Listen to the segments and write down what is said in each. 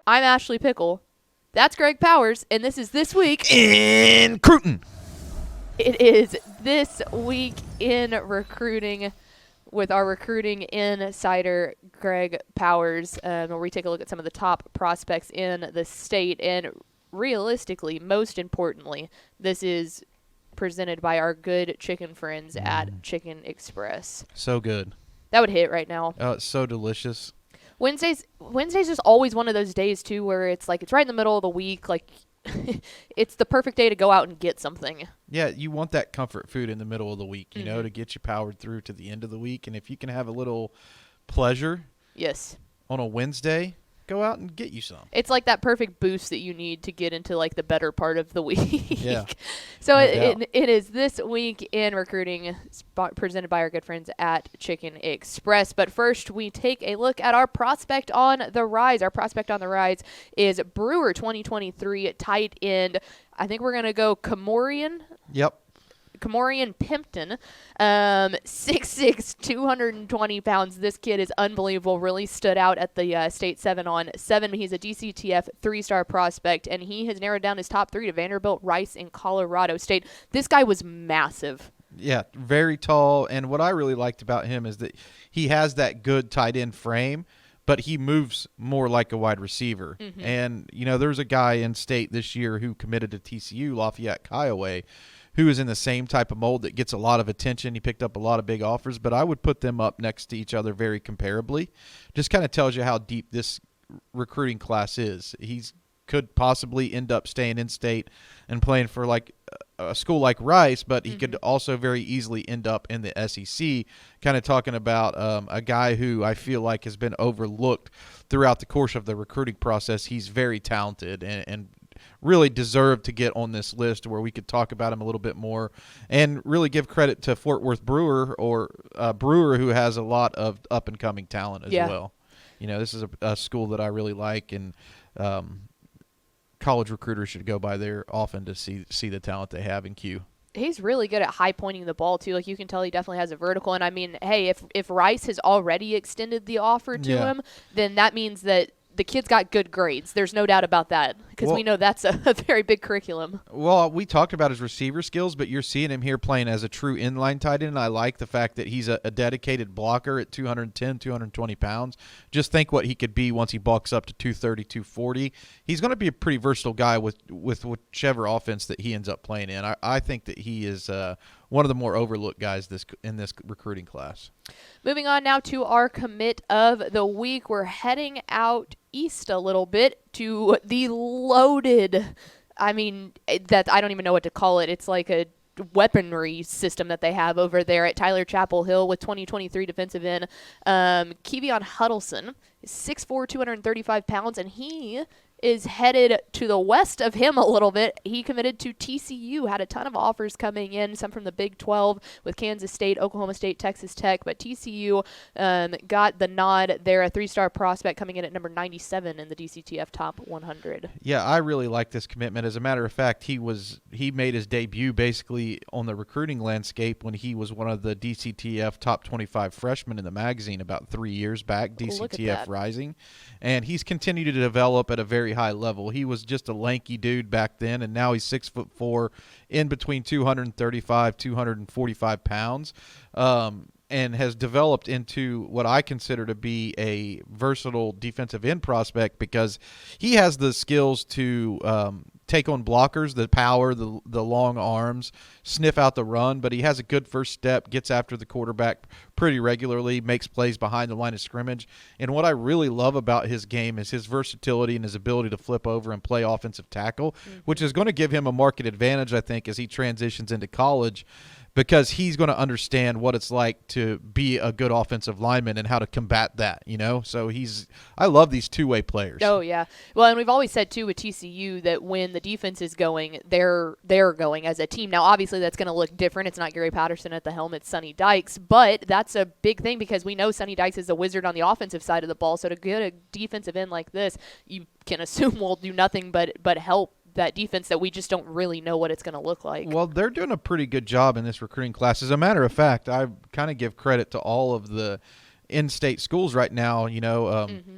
I'm Ashley Pickle. That's Greg Powers, and this is This Week in Cruton. It is This Week in Recruiting with our recruiting insider, Greg Powers, where we take a look at some of the top prospects in the state. And realistically, most importantly, this is presented by our good chicken friends at Chicken Express. So good. That would hit right now. Oh, it's so delicious. Wednesday's is always one of those days too where it's like it's right in the middle of the week, like it's the perfect day to go out and get something. Yeah, you want that comfort food in the middle of the week, you know, to get you powered through to the end of the week. And if you can have a little pleasure on a Wednesday, go out and get you some. It's like that perfect boost that you need to get into like the better part of the week. Yeah. So it is This Week in Recruiting, presented by our good friends at Chicken Express. But first, we take a look at our prospect on the rise. Our prospect on the rise is Brewer 2023 tight end. I think we're going to go Kamorian. Yep. Kamorian Pimpton, 6'6", 220 pounds. This kid is unbelievable. Really stood out at the state 7-on-7. He's a DCTF 3-star prospect, and he has narrowed down his top 3 to Vanderbilt, Rice, and Colorado State. This guy was massive. Yeah, very tall. And what I really liked about him is that he has that good tight end frame, but he moves more like a wide receiver. And, you know, there's a guy in state this year who committed to TCU, Lafayette Kiowa, who is in the same type of mold that gets a lot of attention. He picked up a lot of big offers, but I would put them up next to each other very comparably. Just kind of tells you how deep this recruiting class is. He's could possibly end up staying in state and playing for like a school like Rice, but he could also very easily end up in the SEC. Kind of talking about a guy who I feel like has been overlooked throughout the course of the recruiting process. He's very talented and really deserved to get on this list where we could talk about him a little bit more and really give credit to Fort Worth Brewer Brewer, who has a lot of up-and-coming talent as well. You know, this is a school that I really like, and college recruiters should go by there often to see the talent they have in Q. He's really good at high pointing the ball too. Like you can tell he definitely has a vertical. And I mean, hey, if Rice has already extended the offer to him, then that means that the kid's got good grades. There's no doubt about that because we know that's a very big curriculum. Well, we talked about his receiver skills, but you're seeing him here playing as a true inline tight end, and I like the fact that he's a dedicated blocker at 210, 220 pounds. Just think what he could be once he bulks up to 230, 240. He's going to be a pretty versatile guy with whichever offense that he ends up playing in. I think that he is one of the more overlooked guys in this recruiting class. Moving on now to our commit of the week. We're heading out east a little bit to the loaded, I mean, that I don't even know what to call it. It's like a weaponry system that they have over there at Tyler Chapel Hill with 2023 defensive end Kivian Huddleston. 6'4", 235 pounds, and he is headed to the west of him a little bit. He committed to TCU, had a ton of offers coming in, some from the Big 12 with Kansas State, Oklahoma State, Texas Tech, but TCU got the nod. They're a 3-star prospect coming in at number 97 in the DCTF Top 100. Yeah, I really like this commitment. As a matter of fact, he made his debut basically on the recruiting landscape when he was one of the DCTF Top 25 freshmen in the magazine about 3 years back, DCTF Rising. And he's continued to develop at a very high level. He was just a lanky dude back then, and now he's 6'4", in between 235, 245 pounds, and has developed into what I consider to be a versatile defensive end prospect because he has the skills to take on blockers, the power, the long arms, sniff out the run, but he has a good first step, gets after the quarterback pretty regularly, makes plays behind the line of scrimmage. And what I really love about his game is his versatility and his ability to flip over and play offensive tackle, which is going to give him a market advantage, I think, as he transitions into college, because he's going to understand what it's like to be a good offensive lineman and how to combat that, you know? So I love these two-way players. Oh, yeah. Well, and we've always said, too, with TCU that when the defense is going, they're going as a team. Now, obviously, that's going to look different. It's not Gary Patterson at the helm. It's Sonny Dykes. But that's a big thing because we know Sonny Dykes is a wizard on the offensive side of the ball. So to get a defensive end like this, you can assume will do nothing but help that defense that we just don't really know what it's going to look like. Well, they're doing a pretty good job in this recruiting class. As a matter of fact, I kind of give credit to all of the in-state schools right now.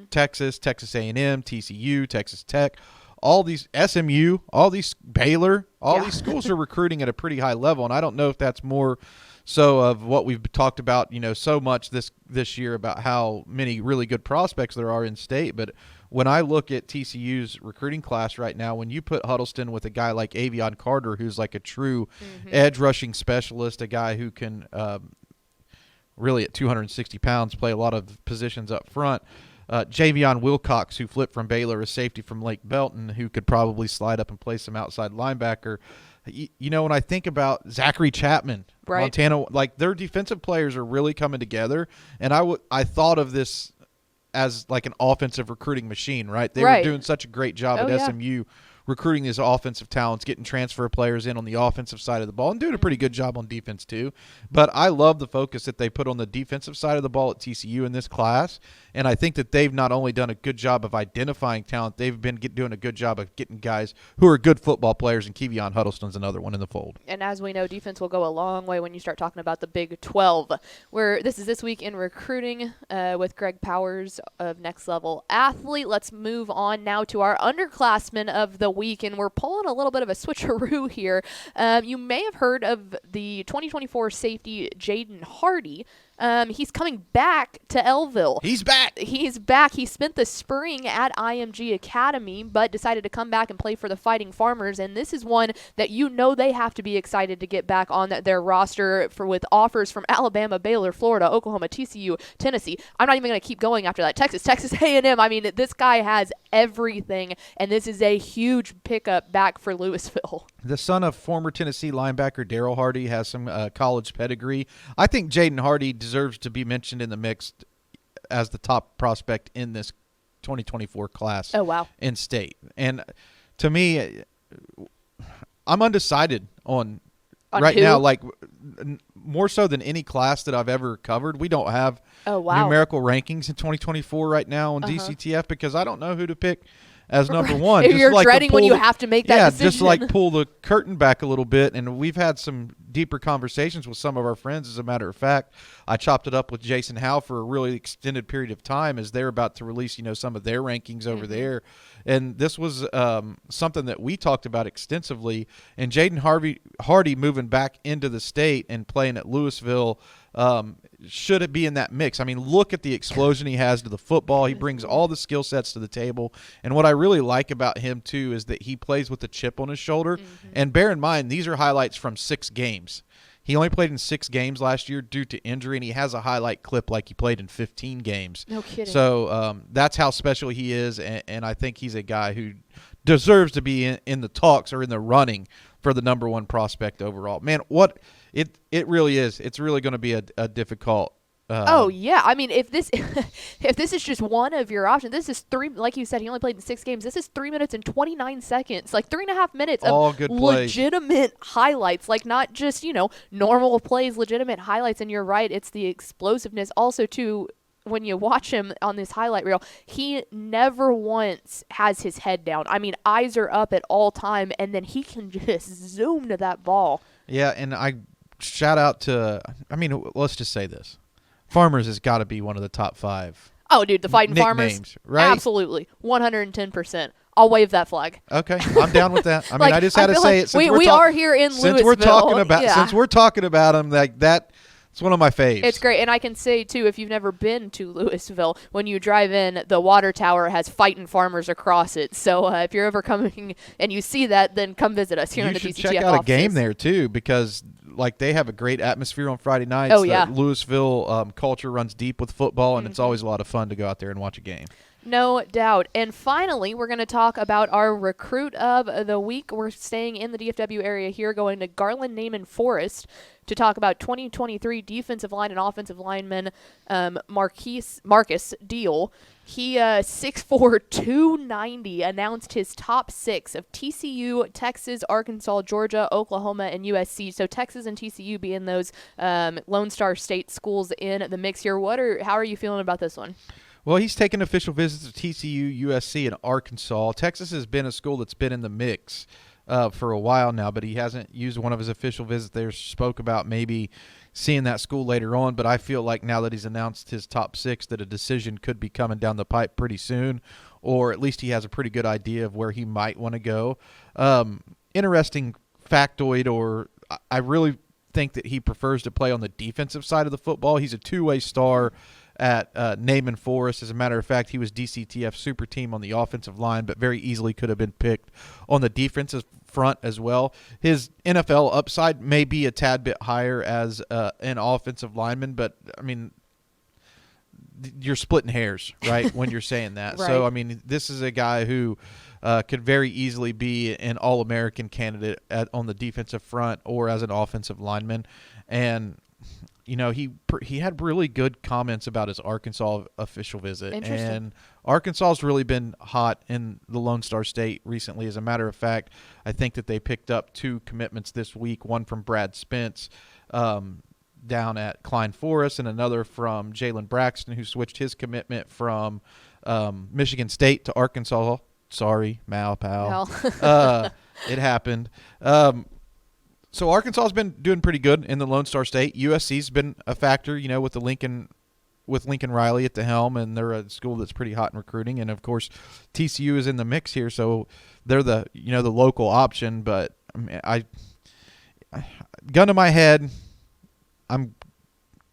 Texas, Texas A&M, TCU, Texas Tech, all these SMU, all these Baylor, all these schools are recruiting at a pretty high level, and I don't know if that's more so of what we've talked about, so much this year about how many really good prospects there are in state. But when I look at TCU's recruiting class right now, when you put Huddleston with a guy like Avion Carter, who's like a true edge rushing specialist, a guy who can really at 260 pounds play a lot of positions up front. Javion Wilcox, who flipped from Baylor, a safety from Lake Belton, who could probably slide up and play some outside linebacker. When I think about Zachary Chapman, right. Montana, like their defensive players are really coming together. And I thought of this as like an offensive recruiting machine, right? They were doing such a great job at SMU recruiting these offensive talents, getting transfer players in on the offensive side of the ball, and doing a pretty good job on defense too. But I love the focus that they put on the defensive side of the ball at TCU in this class, and I think that they've not only done a good job of identifying talent, they've been doing a good job of getting guys who are good football players, and Kivian Huddleston's another one in the fold. And as we know, defense will go a long way when you start talking about the Big 12, where this week in recruiting with Greg Powers of Next Level Athlete. Let's move on now to our underclassmen of the week, and we're pulling a little bit of a switcheroo here. You may have heard of the 2024 safety Jaden Hardy. He's coming back to Elville. He's back. He's back. He spent the spring at IMG Academy, but decided to come back and play for the Fighting Farmers. And this is one that they have to be excited to get back on their roster with offers from Alabama, Baylor, Florida, Oklahoma, TCU, Tennessee. I'm not even going to keep going after that. Texas A&M. I mean, this guy has everything, and this is a huge pickup back for Louisville. The son of former Tennessee linebacker Daryl Hardy has some college pedigree. I think Jaden Hardy deserves to be mentioned in the mix as the top prospect in this 2024 class. Oh, wow. In state. And to me, I'm undecided on right who? now, like more so than any class that I've ever covered. We don't have numerical rankings in 2024 right now on DCTF because I don't know who to pick as number one. If you're dreading when you have to make that decision. Yeah, just like pull the curtain back a little bit. And we've had some deeper conversations with some of our friends. As a matter of fact, I chopped it up with Jason Howe for a really extended period of time as they're about to release, some of their rankings over there. And this was something that we talked about extensively. And Jaden Hardy moving back into the state and playing at Louisville, should it be in that mix? I mean, look at the explosion he has to the football. He brings all the skill sets to the table. And what I really like about him, too, is that he plays with a chip on his shoulder. And bear in mind, these are highlights from 6 games. He only played in 6 games last year due to injury, and he has a highlight clip like he played in 15 games. No kidding. So that's how special he is, and I think he's a guy who deserves to be in the talks or in the running for the number 1 prospect overall. Man, it really is. It's really going to be a difficult. Oh yeah, I mean, if this is just one of your options, this is 3. Like you said, he only played in 6 games. This is 3 minutes and 29 seconds, like 3.5 minutes of legitimate highlights, like not just normal plays, legitimate highlights. And you're right, it's the explosiveness. Also, too, when you watch him on this highlight reel, he never once has his head down. I mean, eyes are up at all time, and then he can just zoom to that ball. Yeah, and I shout out to. I mean, let's just say this. Farmers has got to be one of the top 5. Oh, dude, the Fighting Farmers, right? Absolutely, 110%. I'll wave that flag. Okay, I'm down with that. I mean, I just had to say it. Since we are here in Louisville. Since we're talking about them, like that. It's one of my faves. It's great. And I can say, too, if you've never been to Louisville, when you drive in, the water tower has Fighting Farmers across it. So if you're ever coming and you see that, then come visit us here in the DCTF offices. You should check out a game there, too, because they have a great atmosphere on Friday nights. Oh, yeah. Louisville culture runs deep with football, and it's always a lot of fun to go out there and watch a game. No doubt. And finally, we're going to talk about our recruit of the week. We're staying in the DFW area here, going to Garland Naaman Forest to talk about 2023 defensive line and offensive lineman Marquis Diehl. He 6'4", 290, announced his top 6 of TCU, Texas, Arkansas, Georgia, Oklahoma, and USC. So Texas and TCU being those Lone Star State schools in the mix here. How are you feeling about this one? Well, he's taken official visits to TCU, USC, and Arkansas. Texas has been a school that's been in the mix for a while now, but he hasn't used one of his official visits there. Spoke about maybe seeing that school later on, but I feel like now that he's announced his top 6 that a decision could be coming down the pipe pretty soon, or at least he has a pretty good idea of where he might want to go. Interesting factoid, or I really think that he prefers to play on the defensive side of the football. He's a two-way star at Naaman Forest. As a matter of fact, he was DCTF super team on the offensive line, but very easily could have been picked on the defensive front as well. His NFL upside may be a tad bit higher as an offensive lineman, but I mean, you're splitting hairs, right, when you're saying that. Right. So, I mean, this is a guy who could very easily be an All-American candidate on the defensive front or as an offensive lineman. And, you know, he had really good comments about his Arkansas official visit. Interesting. And Arkansas's really been hot in the Lone Star State recently. As a matter of fact, I think that they picked up 2 commitments this week, one from Brad Spence down at Klein Forest, and another from Jalen Braxton, who switched his commitment from Michigan State to Arkansas. Sorry, pal. It happened. So Arkansas's been doing pretty good in the Lone Star State. USC's been a factor, you know, with Lincoln Riley at the helm, and they're a school that's pretty hot in recruiting. And of course, TCU is in the mix here, so they're the local option. But I mean, gun to my head, I'm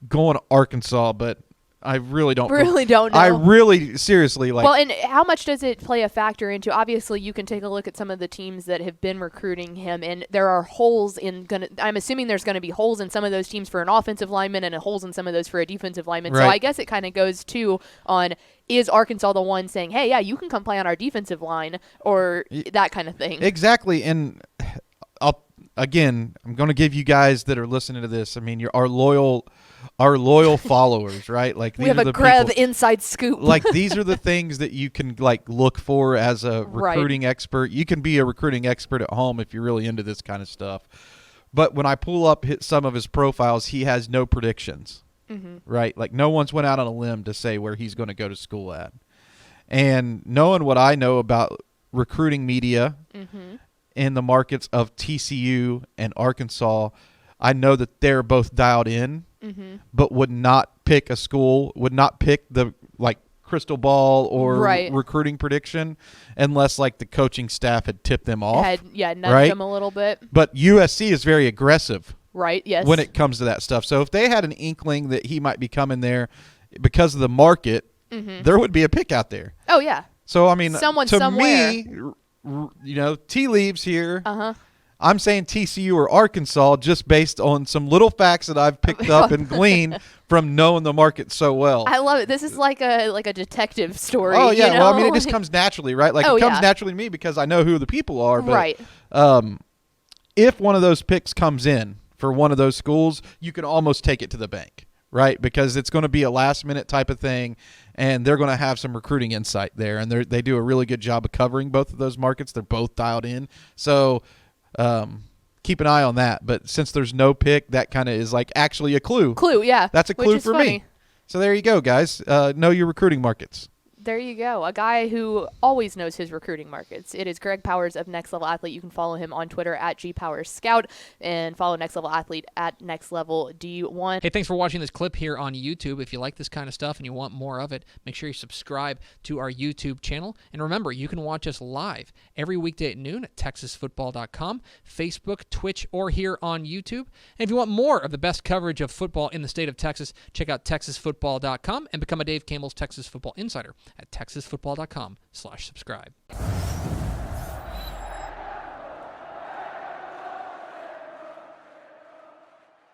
going Arkansas, but I really don't don't know. I really seriously like. Well, and how much does it play a factor into? Obviously, you can take a look at some of the teams that have been recruiting him, and there are holes in. I'm assuming there's going to be holes in some of those teams for an offensive lineman, and holes in some of those for a defensive lineman. Right. So I guess it kind of goes too on, is Arkansas the one saying, "Hey, yeah, you can come play on our defensive line," or that kind of thing. Exactly, and I'm going to give you guys that are listening to this. I mean, you're our loyal followers, right? Like, We these have are a the Grev people, inside scoop. like, these are the things that you can like look for as a recruiting expert. You can be a recruiting expert at home if you're really into this kind of stuff. But when I pull up some of his profiles, he has no predictions, right? Like, no one's went out on a limb to say where he's going to go to school at. And knowing what I know about recruiting media in the markets of TCU and Arkansas, I know that they're both dialed in, but would not pick a school, would not pick the like crystal ball or recruiting prediction unless like the coaching staff had tipped them off. Nudged right? them a little bit. But USC is very aggressive. Right, yes. When it comes to that stuff. So if they had an inkling that he might be coming there because of the market, there would be a pick out there. Oh, yeah. So, I mean, Someone to somewhere. me, you know, tea leaves here. I'm saying TCU or Arkansas just based on some little facts that I've picked up and gleaned from knowing the market so well. I love it. This is like a detective story. Oh, yeah. You know? Well, I mean, it just comes naturally, right? Like, it comes naturally to me because I know who the people are. But, right. If one of those picks comes in for one of those schools, you can almost take it to the bank, right? Because it's going to be a last-minute type of thing, and they're going to have some recruiting insight there. And they do a really good job of covering both of those markets. They're both dialed in. So keep an eye on that. But since there's no pick, that kind of is like actually a clue. Yeah. That's a clue for funny. me. So there you go, guys. Know your recruiting markets. There you go. A guy who always knows his recruiting markets. It is Greg Powers of Next Level Athlete. You can follow him on Twitter at GPowersScout and follow Next Level Athlete at Next Level D1. Hey, thanks for watching this clip here on YouTube. If you like this kind of stuff and you want more of it, make sure you subscribe to our YouTube channel. And remember, you can watch us live every weekday at noon at TexasFootball.com, Facebook, Twitch, or here on YouTube. And if you want more of the best coverage of football in the state of Texas, check out TexasFootball.com and become a Dave Campbell's Texas Football Insider at TexasFootball.com/subscribe.